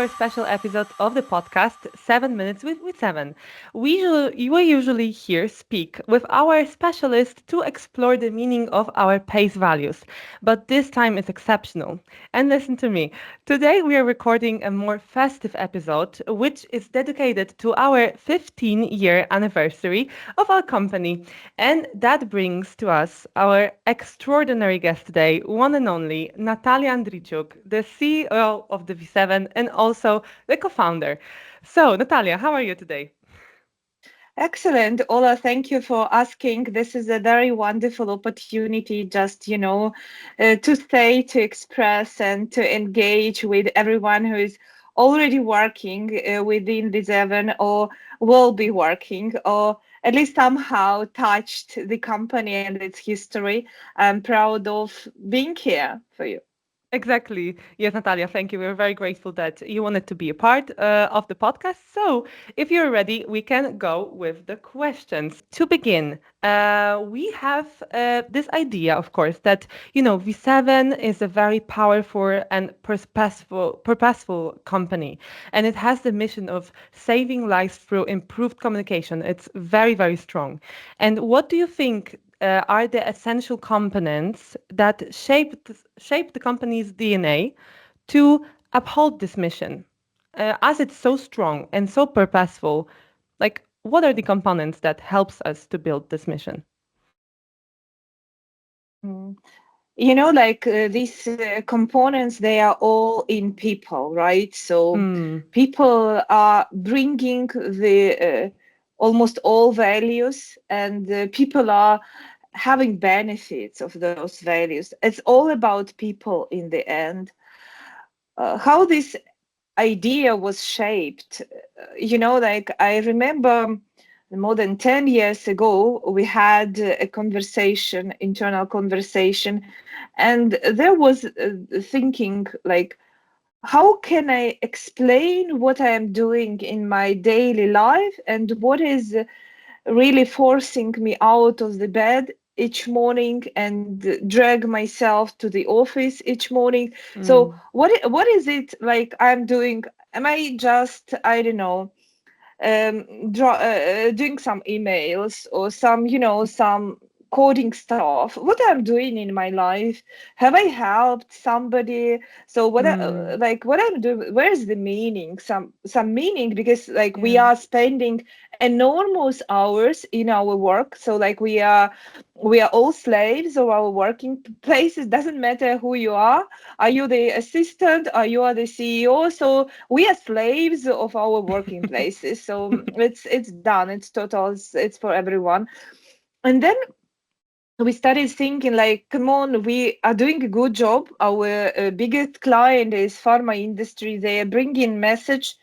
our special episode of the podcast 7 Minutes with Seven. We usually here speak with our specialist to explore the meaning of our PACE values, but this time is exceptional. And listen to me, today we are recording a more festive episode, which is dedicated to our 15-year anniversary of our company. And that brings to us our extraordinary guest today, one and only Nataliya Andreychuk, the CEO of the V7 and also the co-founder. So, Natalia, how are you today? Excellent. Ola, thank you for asking. This is a very wonderful opportunity just, to say, to express, and to engage with everyone who is already working within Viseven or will be working or at least somehow touched the company and its history. I'm proud of being here for you. Exactly. Yes, Natalia, thank you. We're very grateful that you wanted to be a part of the podcast. So, if you're ready, we can go with the questions. To begin, we have this idea, of course, that, V7 is a very powerful and purposeful company, and it has the mission of saving lives through improved communication. It's very, very strong. And what do you think are the essential components that shape the company's DNA to uphold this mission? As it's so strong and so purposeful, like what are the components that helps us to build this mission? Mm. These components, they are all in people, right? So Mm, people are bringing the almost all values, and people are having benefits of those values. It's all about people in the end. How this idea was shaped, I remember more than 10 years ago, we had a conversation, internal conversation, and there was thinking like, how can I explain what I am doing in my daily life and what is really forcing me out of the bed each morning and drag myself to the office each morning. So mm, what is it like I'm doing? Am I just, I don't know, doing some emails or some coding stuff? What I'm doing in my life? Have I helped somebody? So mm, what I'm doing, where's the meaning? Some meaning, because like we yeah. are spending enormous hours in our work. So like we are all slaves of our working places. Doesn't matter who you are. Are you the assistant? Are you are the CEO? So we are slaves of our working places. So it's done. It's total. It's for everyone. And then we started thinking like, come on, we are doing a good job. Our biggest client is pharma industry. They are bringing message,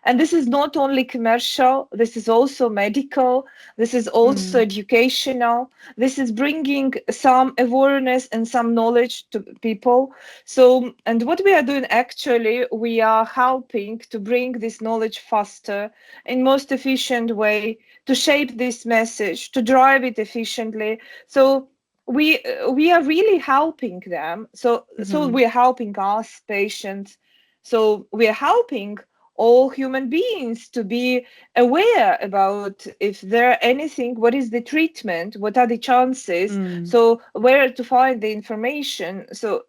and this is not only commercial, this is also medical, this is also Mm, educational, this is bringing some awareness and some knowledge to people. So, and what we are doing actually, we are helping to bring this knowledge faster in most efficient way, to shape this message, to drive it efficiently. So we are really helping them. So mhm, we are helping us patients. So we are helping all human beings to be aware about if there anything, what is the treatment, what are the chances, mm. so where to find the information. So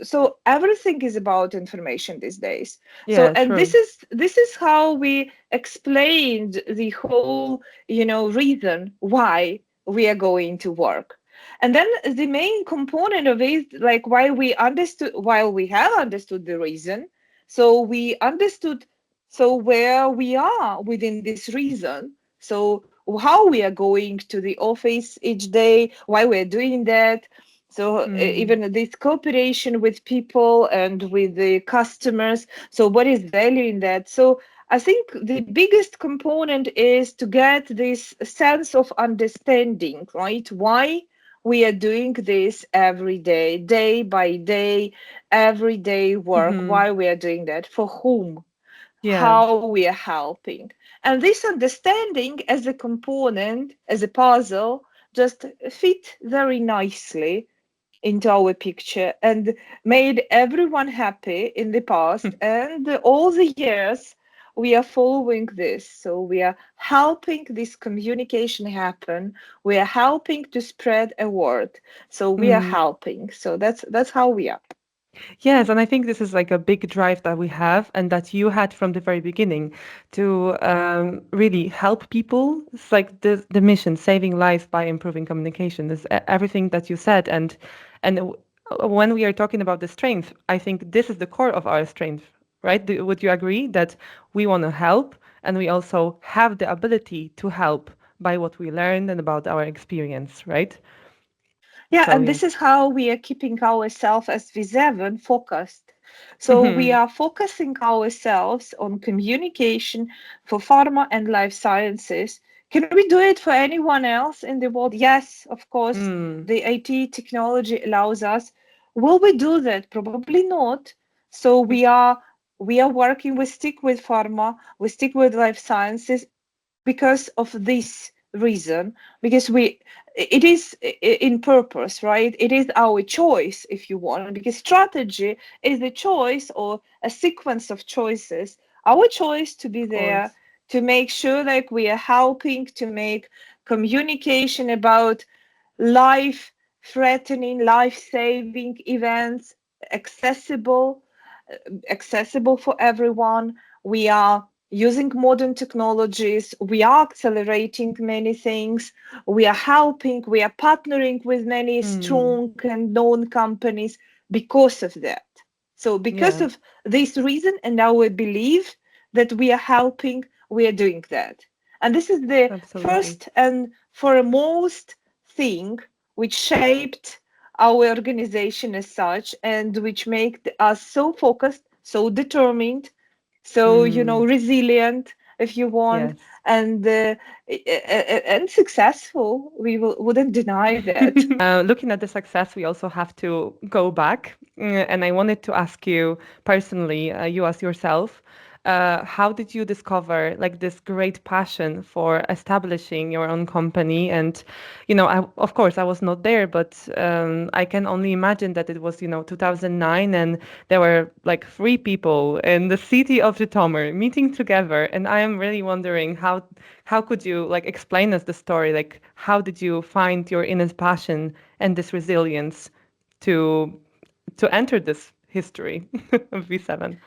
everything is about information these days. So Yeah, and this true. is this is how we explained the whole reason why we are going to work. And then the main component of it, like while we have understood the reason, so we understood so where we are within this reason. So how we are going to the office each day, why we're doing that. So Mm, even this cooperation with people and with the customers. So what is value in that? So I think the biggest component is to get this sense of understanding, right? Why we are doing this every day, day by day, everyday work. mhm, Why we are doing that? For whom? yeah. How we are helping. And this understanding as a component, as a puzzle, just fit very nicely into our picture and made everyone happy in the past and all the years. we are following this. So we are helping this communication happen. We are helping to spread a word. So we are Mm. helping. So that's how we are. Yes, and I think this is like a big drive that we have and that you had from the very beginning to really help people. It's like the mission, saving lives by improving communication. Is everything that you said, and when we are talking about the strength, I think this is the core of our strength, right? Would you agree that we want to help and we also have the ability to help by what we learned and about our experience, right? Yeah, So and yeah. this is how we are keeping ourselves as Viseven focused. So we Mhm. are focusing ourselves on communication for pharma and life sciences. Can we do it for anyone else in the world? Yes, of course. Mm. The IT technology allows us. Will we do that? Probably not. So we are working. We stick with pharma. We stick with life sciences because of this reason, because we it is in purpose, right? It is our choice, if you want, because strategy is a choice or a sequence of choices. Our choice to be Of there course. to make sure like we are helping to make communication about life threatening, life saving events accessible, accessible for everyone. We are using modern technologies. We are accelerating many things. We are helping. We are partnering with many Mm. strong and known companies because of that. So, because Yeah, of this reason, and now we believe that we are helping, we are doing that. And this is the absolutely. first and foremost thing which shaped our organization as such and which make us so focused, so determined, so Mm. resilient, if you want, Yes. and successful. We wouldn't deny that. Looking at the success, we also have to go back. And I wanted to ask you personally, you as yourself, how did you discover like this great passion for establishing your own company? And, of course, I was not there, but I can only imagine that it was, 2009, and there were like three people in the city of Zhytomyr meeting together. And I am really wondering how could you like explain us the story? Like, how did you find your inner passion and this resilience to to enter this history of V7?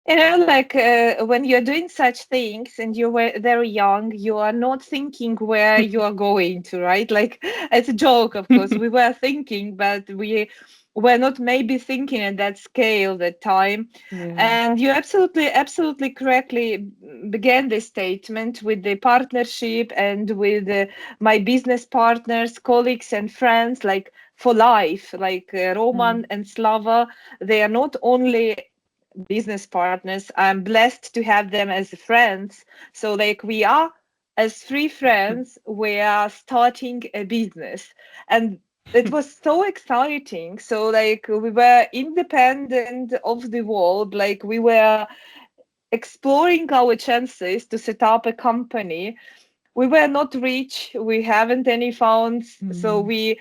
Like when you're doing such things and you were very young, you are not thinking where you are going to, right? Like it's a joke, of course. We were thinking, but we were not maybe thinking at that scale, that time. Yeah. And you absolutely correctly began this statement with the partnership and with my business partners, colleagues, and friends, like for life, like Roman Mm. and Slava. They are not only business partners. I'm blessed to have them as friends. So, like, we are as three friends, we are starting a business. And it was so exciting. So, like, we were independent of the world, like, we were exploring our chances to set up a company. We were not rich, we haven't any funds, so Mm. we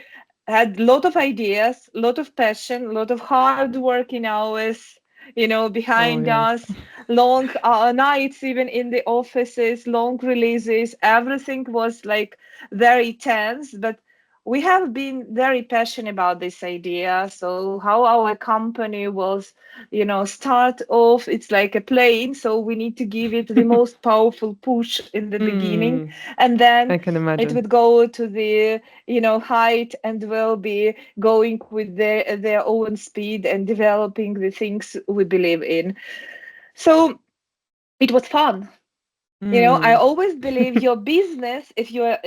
had a lot of ideas, a lot of passion, a lot of hard working hours, Oh behind yes. us, long nights even in the offices, long releases. Everything was like very tense, but we have been very passionate about this idea. So how our company was, start off, it's like a plane, so we need to give it the most powerful push in the beginning, Mm. and then I can it imagine. would go to the height and will be going with their own speed and developing the things we believe in. So it was fun. I Mm. always believe your business, if you are,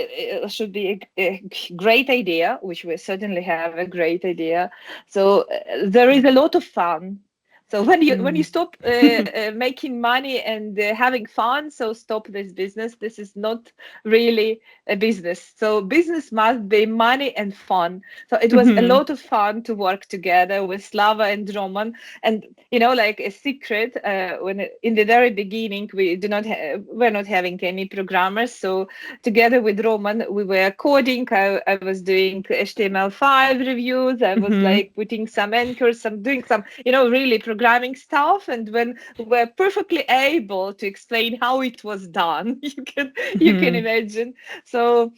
should be a great idea, which we certainly have a great idea. So there is a lot of fun. So when you Mm. stop making money and having fun, so stop this business. This is not really a business. So business must be money and fun. So it was a Mhm. lot of fun to work together with Slava and Roman. And like a secret, in the very beginning we're not having any programmers. So together with Roman we were coding. I was doing HTML5 reviews. I was Mhm. like putting some anchors, some doing some really programming stuff, and when we're perfectly able to explain how it was done, you can Mhm. imagine. So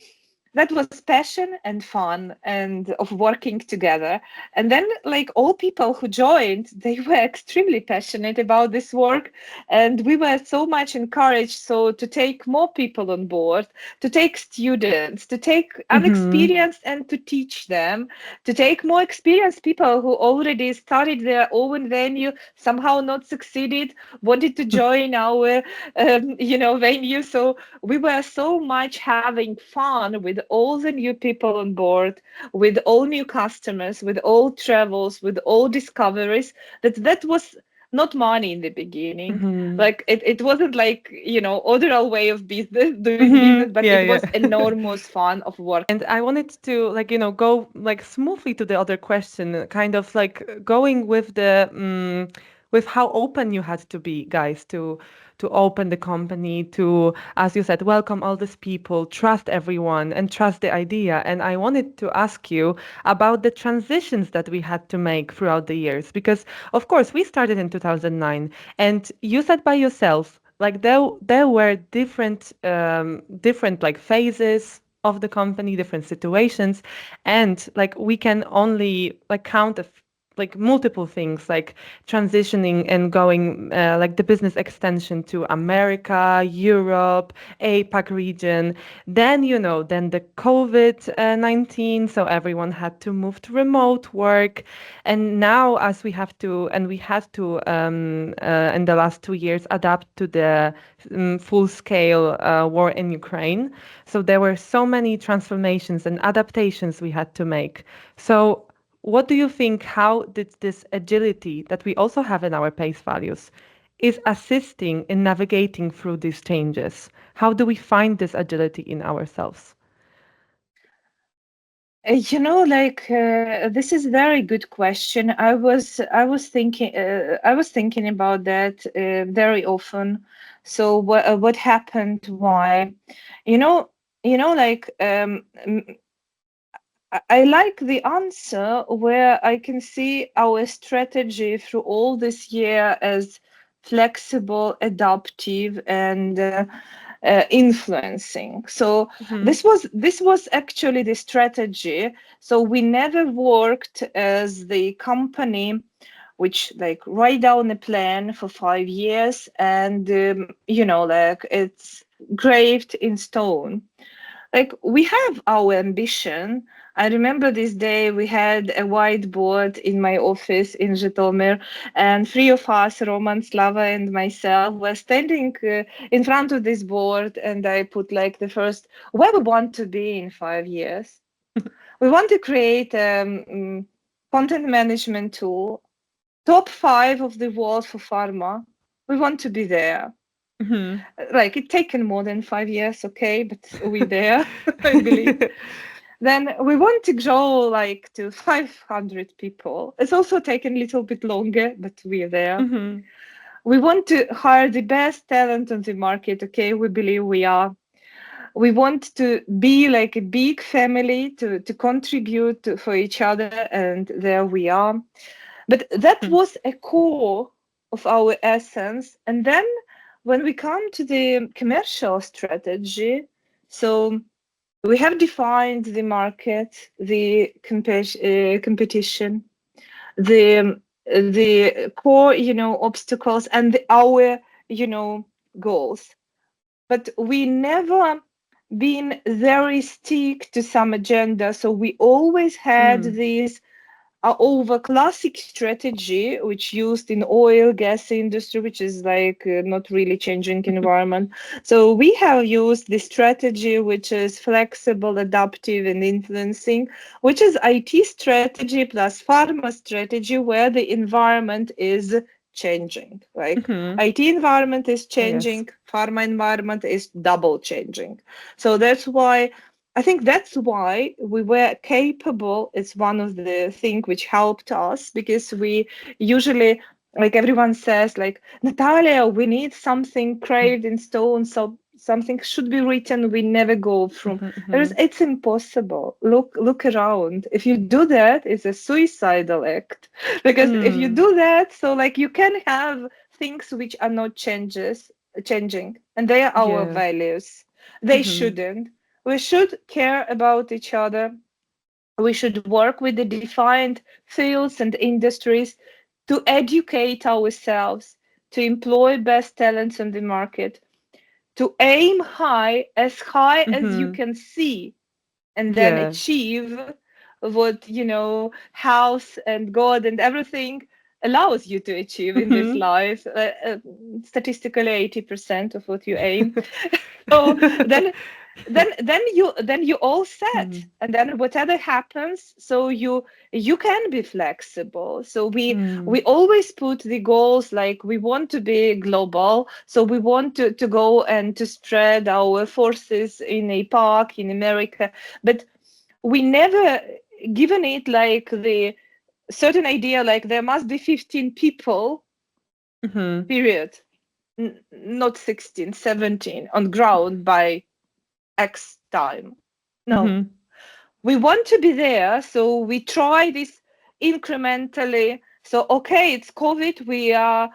that was passion and fun and of working together. And then like all people who joined, they were extremely passionate about this work, and we were so much encouraged so to take more people on board, to take students, to take Mhm. unexperienced and to teach them, to take more experienced people who already started their own venue, somehow not succeeded, wanted to join our venue. So we were so much having fun with all the new people on board, with all new customers, with all travels, with all discoveries, that was not money in the beginning. Mhm. Like it wasn't like, other way of business, doing business, Mhm. but Yeah, it yeah. was enormous fun of work. And I wanted to like, go like smoothly to the other question, kind of like going with the with how open you had to be, guys, to open the company, to, as you said, welcome all these people, trust everyone and trust the idea. And I wanted to ask you about the transitions that we had to make throughout the years, because of course we started in 2009, and you said by yourself, like there were different like phases of the company, different situations, and like we can only like count like multiple things, like transitioning and going like the business extension to America, Europe, APAC region. Then then the COVID-19, so everyone had to move to remote work, and now as we have to and we had to in the last 2 years adapt to the full-scale war in Ukraine. So there were so many transformations and adaptations we had to make. So what do you think, how did this agility that we also have in our PACE values is assisting in navigating through these changes? How do we find this agility in ourselves? This is a very good question. I was thinking about that very often. So what happened? Why? You know, I like the answer where I can see our strategy through all this year as flexible, adaptive, and influencing. So Mm-hmm. this was actually the strategy. So we never worked as the company which like write down a plan for 5 years and like it's graved in stone. Like we have our ambition. I remember this day we had a whiteboard in my office in Zhytomyr, and three of us, Roman, Slava, and myself, were standing in front of this board, and I put like the first where we want to be in 5 years. We want to create a content management tool, top five of the world for pharma. We want to be there. Mm-hmm. Like it taken more than 5 years, okay, but we there, I believe. Then we want to grow like to 500 people. It's also taken a little bit longer, but we're there. Mm-hmm. We want to hire the best talent on the market. Okay, we believe we are. We want to be like a big family to contribute for each other, and there we are. But that was a core of our essence. And then when we come to the commercial strategy, so we have defined the market, the competition, the core, obstacles, and our, goals. But we never been very stick to some agenda. So we always had Mm-hmm. this over classic strategy which used in oil gas industry, which is like not really changing environment. So we have used the strategy which is flexible, adaptive, and influencing, which is IT strategy plus pharma strategy, where the environment is changing. Like Mm-hmm. IT environment is Yes. changing, pharma environment is double changing. So that's why we were capable. It's one of the things which helped us, because we usually, like everyone says, like, Natalia, we need something craved in stone. So something should be written, we never go through. Mm-hmm. It's impossible. Look around. If you do that, it's a suicidal act. Because if you Mm. do that, so like you can have things which are not changing, and they are our Yeah. values. They Mm-hmm. shouldn't. We should care about each other. We should work with the defined fields and industries to educate ourselves, to employ best talents on the market, to aim high as you Mm-hmm. can see, and then Yeah. achieve what, house and God and everything allows you to achieve in this Mm-hmm. life. Statistically, 80% of what you aim. So then you all set, Mm. and then whatever happens, so you can be flexible. So we Mm. always put the goals, like we want to be global, so we want to go and to spread our forces in a park in America, but we never given it like the certain idea, like there must be 15 people, Mm-hmm. period. Not 16, 17 on ground by X time. No, Mm-hmm. we want to be there. So we try this incrementally. So, okay, it's COVID. We are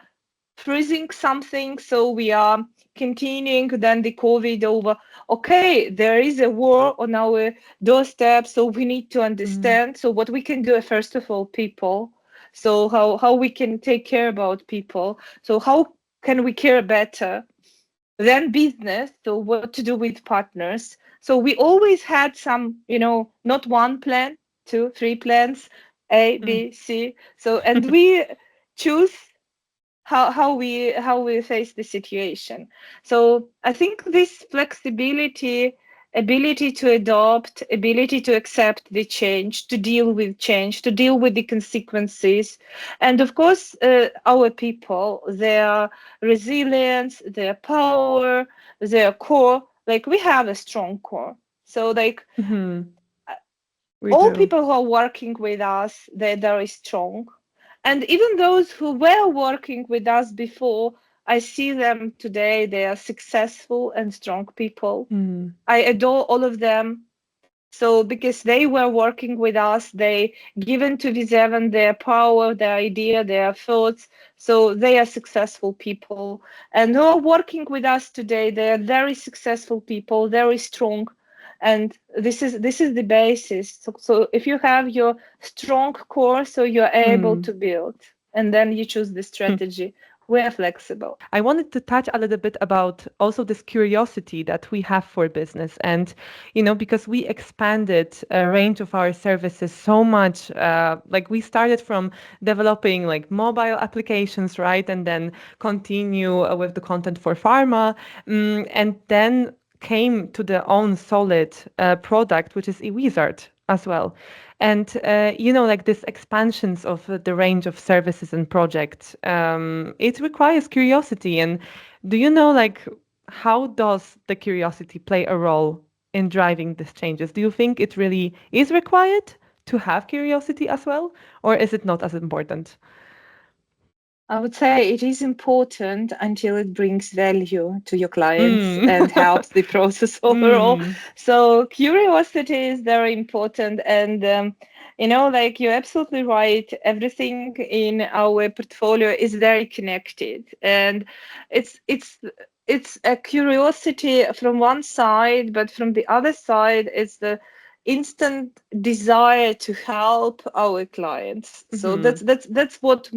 freezing something. So we are continuing then the COVID over. Okay, there is a war on our doorstep. So we need to Mm. understand. So what we can do, first of all, people. So how we can take care about people. So how can we care better? Then business, so what to do with partners. So we always had some, not one plan, two, three plans, A, Mm. B, C. So and we choose how we face the situation. So I think this flexibility, ability to adopt, ability to accept the change, to deal with the consequences, and of course our people, their resilience, their power, their core. Like we have a strong core. So like Mm-hmm. We all do. people who are working with us, they're very strong. And even those who were working with us before, I see them today, they are successful and strong people. Mm. I adore all of them. So because they were working with us, they given to Viseven their power, their idea, their thoughts. So they are successful people. And who are working with us today, they are very successful people, very strong. And this is the basis. So if you have your strong core, so you're able Mm. to build, and then you choose the strategy. We're flexible. I wanted to touch a little bit about also this curiosity that we have for business. And, because we expanded a range of our services so much, like we started from developing like mobile applications, right? And then continue with the content for pharma. And then came to the own solid product, which is eWizard as well. And like this expansions of the range of services and projects, it requires curiosity. And do you know, like, how does the curiosity play a role in driving these changes? Do you think it really is required to have curiosity as well, or is it not as important? I would say it is important until it brings value to your clients Mm. and helps the process overall. Mm. So curiosity is very important, and like you're absolutely right. Everything in our portfolio is very connected, and it's a curiosity from one side, but from the other side, it's the instant desire to help our clients. So Mm-hmm. that's what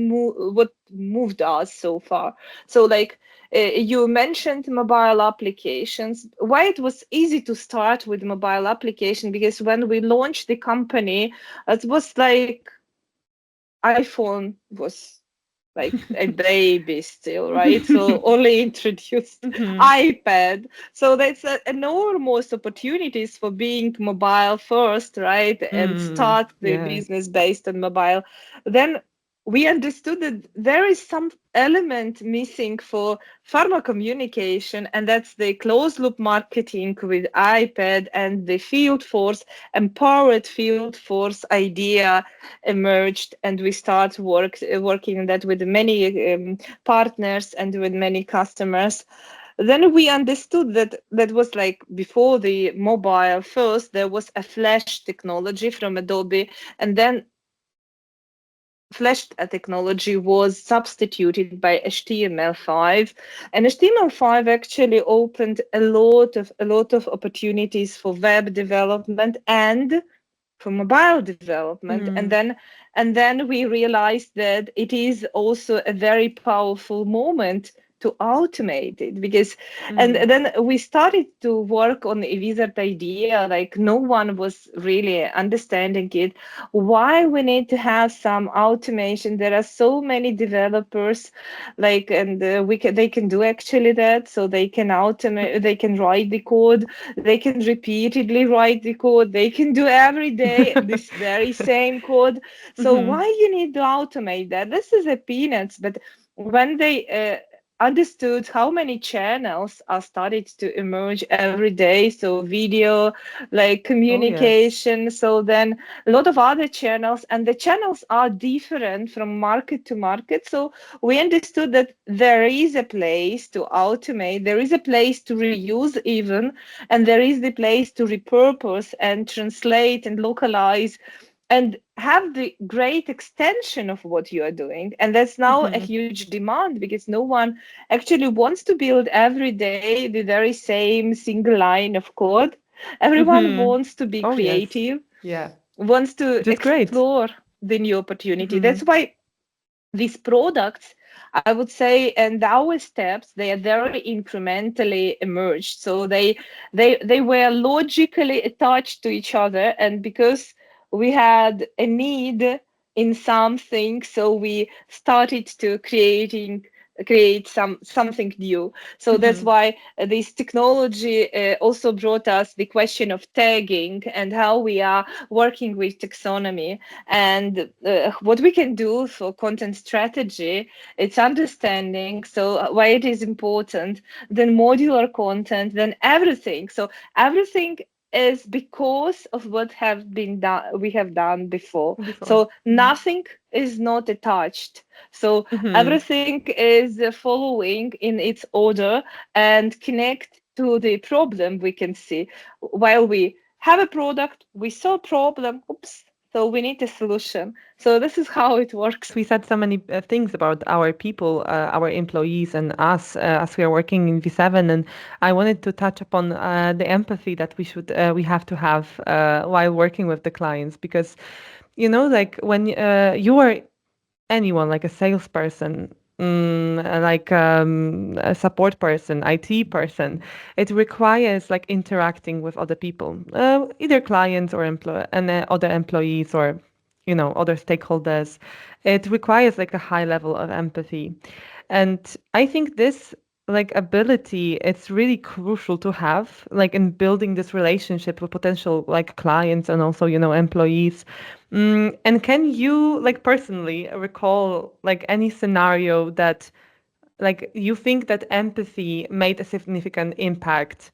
moved us so far. So like you mentioned mobile applications. Why it was easy to start with mobile application? Because when we launched the company, it was like iPhone was like a baby still, right? So only introduced Mm-hmm. iPad. So that's enormous opportunities for being mobile first, right? And Mm. start the Yeah. business based on mobile. Then we understood that there is some element missing for pharma communication, and that's the closed loop marketing with iPad, and the field force, empowered field force idea emerged, and we start working on that with many partners and with many customers. then we understood that that was like before the mobile. First there was a flash technology from Adobe, and then flash technology was substituted by HTML5, and HTML5 actually opened a lot of opportunities for web development and for mobile development. and Mm-hmm. then and then we realized that it is also a very powerful moment to automate it, because and Mm-hmm. then we started to work on a wizard idea, like no one was really understanding it, why we need to have some automation. There are so many developers, like, and they can do actually that, so they can automate, they can write the code, they can repeatedly write the code, they can do every day this very same code. So Mm-hmm. why you need to automate that? This is a peanuts. But when they understood how many channels are started to emerge every day, so video, like Oh, yes. communication, so then a lot of other channels, and the channels are different from market to market. So we understood that there is a place to automate, there is a place to reuse even, and there is the place to repurpose and translate and localize and have the great extension of what you are doing. And that's now a Mm-hmm. huge demand, because no one actually wants to build every day the very same single line of code. Everyone Mm-hmm. wants to be Oh, yes. creative, Yeah. wants to Which is great. explore the new opportunity. Mm-hmm. That's why these products, I would say, and our steps, they are very incrementally emerged. So they were logically attached to each other, and because we had a need in something, so we started to create something new. So that's Mm-hmm. why this technology also brought us the question of tagging and how we are working with taxonomy, and what we can do for content strategy. It's understanding so why it is important, then modular content, then everything. So everything is because of what have been done, we have done before. Before. So nothing is not attached. So Mm-hmm. everything is following in its order and connect to the problem we can see. While we have a product, we saw a problem, oops, so we need a solution. So this is how it works. We said so many things about our people, our employees, and us as we are working in V7. And I wanted to touch upon the empathy that we have to have while working with the clients, because like when you are anyone, like a salesperson, like a support person, IT person, it requires like interacting with other people, either clients or other employees, or other stakeholders. It requires like a high level of empathy, and I think this like ability, it's really crucial to have, like in building this relationship with potential like clients and also employees. And can you like personally recall like any scenario that like you think that empathy made a significant impact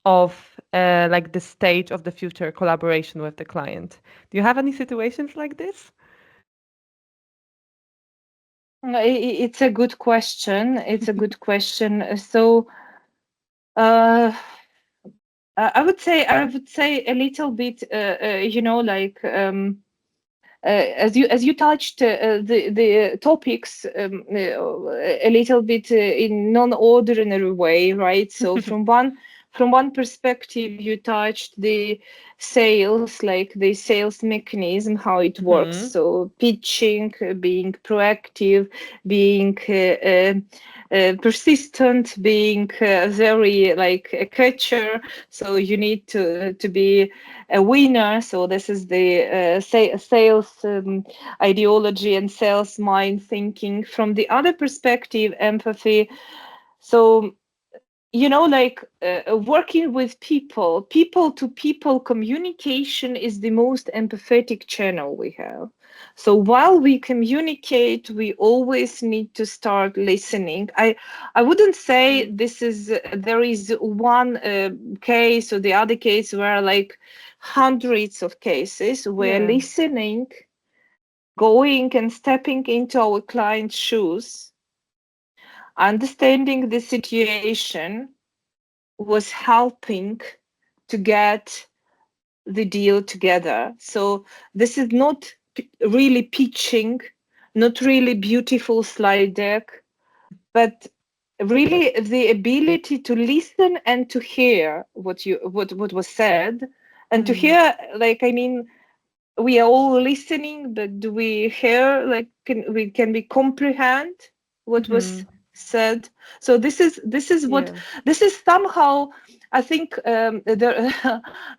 of like the stage of the future collaboration with the client? Do you have any situations like this? It's a good question. It's a good question. So uh, I would say a little bit, like as you touched the topics a little bit in non-ordinary way, right? So from one perspective, you touched the sales, like the sales mechanism, how it works. Mm-hmm. So pitching, being proactive, being persistent, being very like a catcher. So you need to be a winner. So this is the sales ideology and sales mind thinking. From the other perspective, empathy. So like working with people to people communication is the most empathetic channel we have. So while we communicate, we always need to start listening. I wouldn't say this is there is one case or the other case, where like hundreds of cases where Yeah. listening, going and stepping into our client's shoes, Understanding the situation was helping to get the deal together. So this is not really pitching, not really beautiful slide deck, but really the ability to listen and to hear what was said, and to Mm. hear, like, I mean, we are all listening, but do we hear, like, can we comprehend what was Mhm. said? So this is what, Yeah. this is somehow, I think, there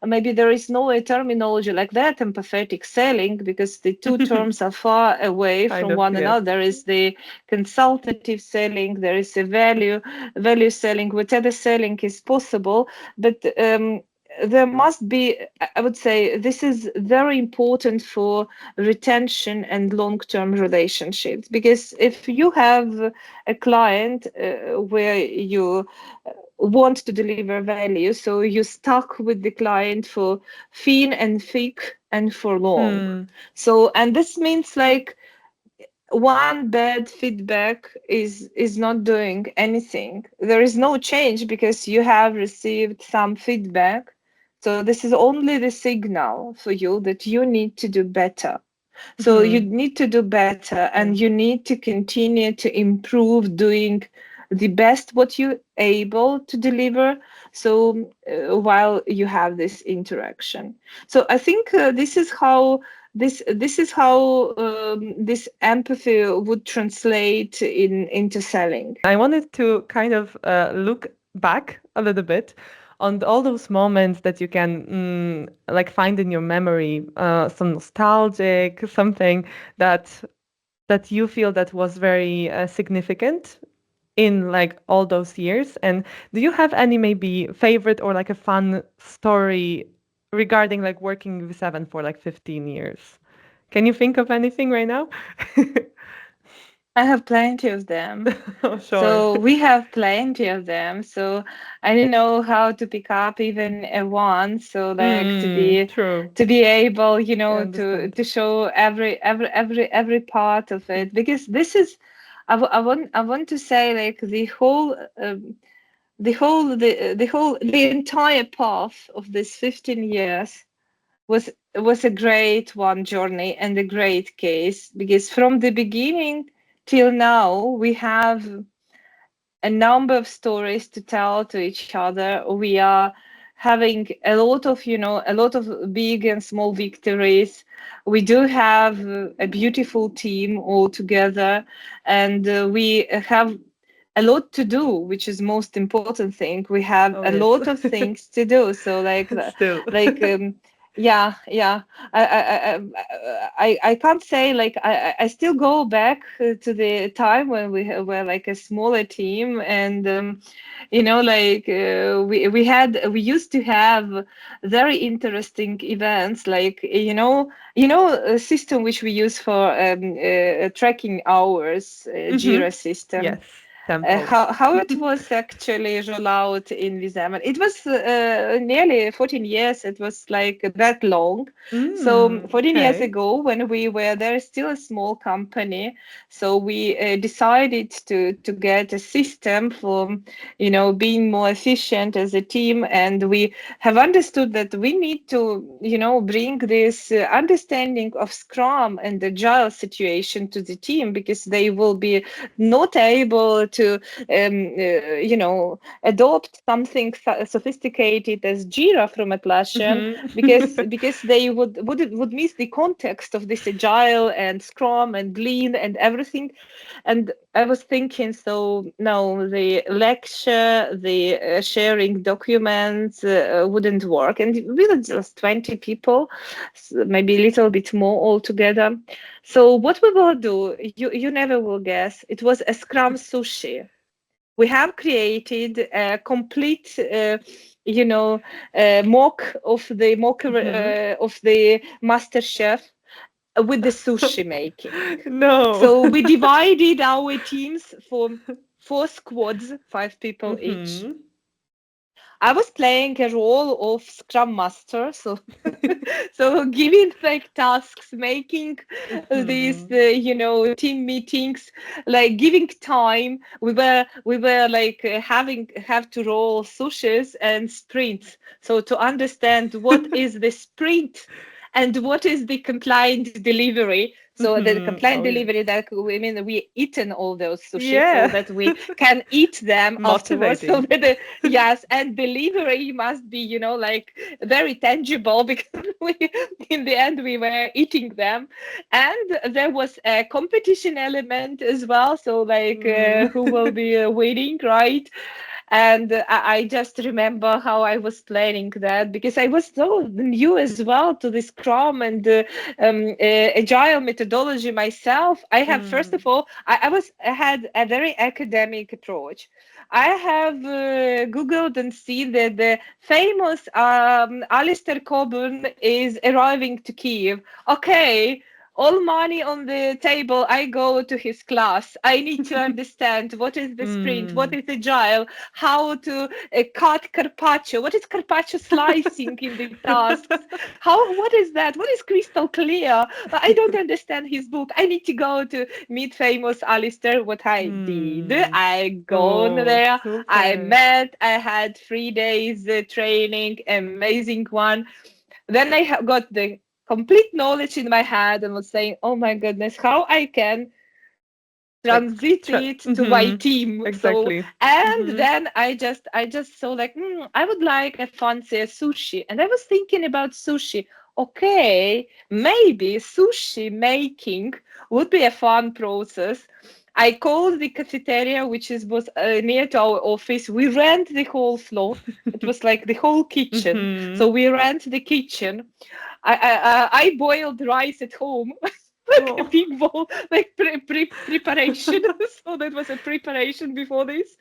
maybe there is no a terminology like that, empathetic selling, because the two terms are far away Kind from of, one yes. another. There is the consultative selling, there is a value selling, whatever selling is possible, but there must be, I would say, this is very important for retention and long-term relationships, because if you have a client where you want to deliver value, so you stuck with the client for thin and thick and for long. Mm. So, and this means, like, one bad feedback is not doing anything. There is no change because you have received some feedback. So this is only the signal for you that you need to do better. So you Mhm. need to do better, and Yeah. you need to continue to improve doing the best what you're able to deliver. So while you have this interaction, so I think this is how this empathy would translate into selling. I wanted to kind of look back a little bit on all those moments that you can like find in your memory, some nostalgic, something that you feel that was very significant in like all those years. And do you have any maybe favorite or like a fun story regarding like working with Seven for like 15 years? Can you think of anything right now? I have plenty of them. Oh, sure. So we have plenty of them. So I don't know how to pick up even a one. So, like, to be True. able, I to understand. show every part of it, because this is, I want to say, like, the entire path of this 15 years was a great one journey and a great case, because from the beginning till now we have a number of stories to tell to each other. We are having a lot of big and small victories. We do have a beautiful team all together, and we have a lot to do, which is most important thing. We have Oh, a yes. lot of things to do. So, like, Still. like yeah, yeah. I can't say, like, I still go back to the time when were like a smaller team, and like, we used to have very interesting events, like, a system which we use for tracking hours, Hmm. Jira system. Yes. Tempo. How it was actually rolled out in Viseven. It was nearly 14 years. It was like that long. So 14 years Okay. ago, when we were there, still a small company, so we decided to get a system for being more efficient as a team, and we have understood that we need to bring this understanding of Scrum and Agile situation to the team, because they will be not able to adopt something sophisticated as Jira from Atlassian, Hmm. because they would miss the context of this agile and Scrum and Lean and everything. And I was thinking, so no, the lecture, the sharing documents wouldn't work, and we were just 20 people, maybe a little bit more altogether. So what we will do, you never will guess, it was a Scrum sushi. We have created a complete, Hmm. of the master chef with the sushi making. No. So we divided our teams for four squads, 5 people each. Hmm. I was playing a role of Scrum Master, so So giving like tasks, making these Mhm. team meetings, like giving time. We were like have to roll sushis and sprints, so to understand what is the sprint and what is the compliant delivery. So the Mhm. compliant Oh yeah. delivery, that we mean we eaten all those sushi so Yeah. that we can eat them afterwards. So Motivating. that yes, and delivery must be like very tangible because we in the end we were eating them. And there was a competition element as well, so like Mm. who will be winning, right? And I just remember how I was planning that, because I was so new as well to this Scrum and agile methodology myself. I have, first of Mm. all, I had a very academic approach. I have googled and seen that the famous Alistair Coburn is arriving to Kiev. Okay, all money on the table. I go to his class. I need to understand what is the sprint, what Mm. is agile, how to cut carpaccio, what is carpaccio slicing in the tasks, what is that, what is crystal clear. I don't understand his book. I need to go to meet famous Alistair. What I did, Mm. I gone Oh, there, I super. met, I had 3 days training, amazing one. Then I got the complete knowledge in my head and was saying, oh my goodness, how I can Like, transit it to my mm-hmm. team. So, Exactly. and Mm-hmm. then I just saw like, I would like a fancy sushi. And I was thinking about sushi. Okay, maybe sushi making would be a fun process. I called the cafeteria, which was near to our office. We rent the whole floor. It was like the whole kitchen. So Mm-hmm. we rent the kitchen. I boiled rice at home, like a Oh. big bowl, like preparation. So that was a preparation before this.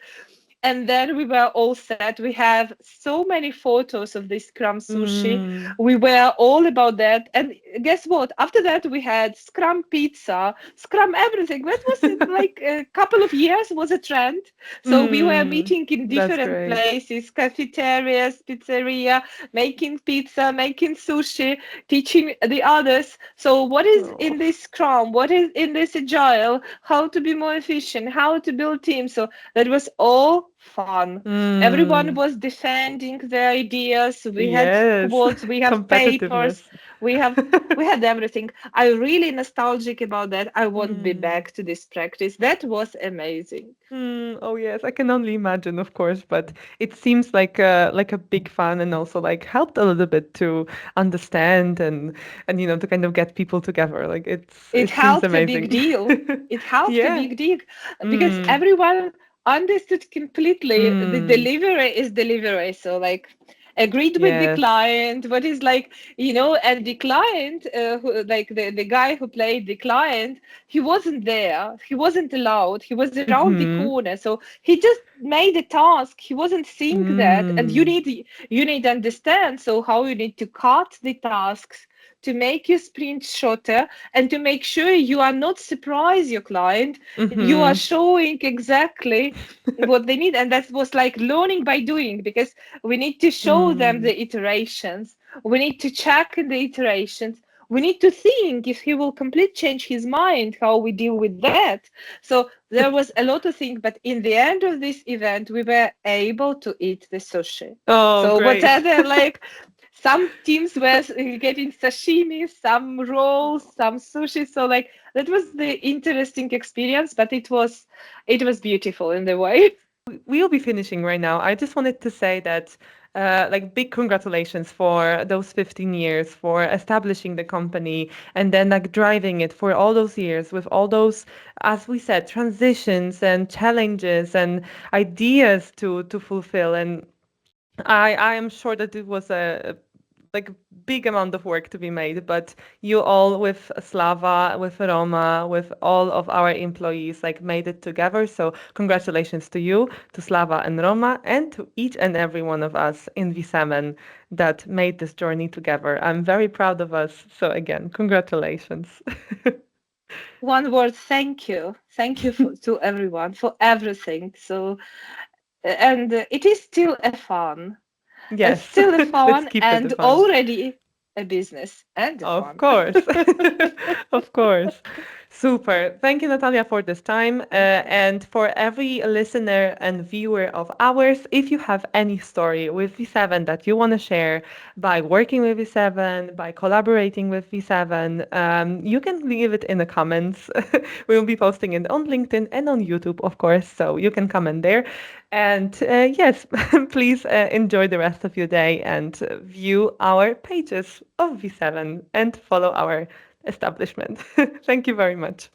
And then we were all set. We have so many photos of this Scrum sushi. Mm. We were all about that. And guess what? After that, we had Scrum pizza, Scrum everything. That was like a couple of years was a trend. So we were Mm. meeting in That's different great. places, cafeterias, pizzeria, making pizza, making sushi, teaching the others. So what is Oh. in this Scrum? What is in this Agile? How to be more efficient? How to build teams? So that was all fun. Everyone Mm. was defending their ideas. We had Yes. quotes, we have Competitiveness. papers, we have we had everything. I'm really nostalgic about that. I won't be Mm. back to this practice. That was amazing. Mm, oh yes, I can only imagine, of course, but it seems like a big fun and also like helped a little bit to understand and to kind of get people together. Like It it seems helped a big amazing. deal. It helped a Yeah. big deal because Mm, everyone understood completely the mm, delivery is delivery. So like agreed with the yes. client, what is like, and the client, like the guy who played the client, he wasn't there. He wasn't allowed. He was around the Mm-hmm. corner. So he just made a task. He wasn't seeing that. And you Mm, need to understand. So how you need to cut the tasks to make your sprint shorter and to make sure you are not surprise your client. You are mm-hmm. showing exactly what they need, and that was like learning by doing, because we need to show them Mm, the iterations, we need to check the iterations, we need to think if he will completely change his mind, how we deal with that. So there was a lot of things, but in the end of this event we were able to eat the sushi. oh, So great. whatever, like some teams were getting sashimi, some rolls, some sushi. So like that was the interesting experience, but it was beautiful in the way. We'll be finishing right now. I just wanted to say that, like, big congratulations for those 15 years, for establishing the company, and then like driving it for all those years with all those, as we said, transitions and challenges and ideas to fulfill. And I am sure that it was a like big amount of work to be made, but you all with Slava, with Roma, with all of our employees like made it together. So congratulations to you, to Slava and Roma, and to each and every one of us in V7 that made this journey together. I'm very proud of us. So again, congratulations. One word, thank you to everyone for everything. So and it is still a fun. It's Yes, still a let's fun, keep it and fun. a business and a Of fun. course. Of course. Super. Thank you, Natalia, for this time. Thank you. And for every listener and viewer of ours, if you have any story with V7 that you want to share by working with V7, by collaborating with V7, you can leave it in the comments. We will be posting it on LinkedIn and on YouTube, of course, so you can comment there. And yes, please enjoy the rest of your day and view our pages of V7 and follow our establishment. Thank you very much.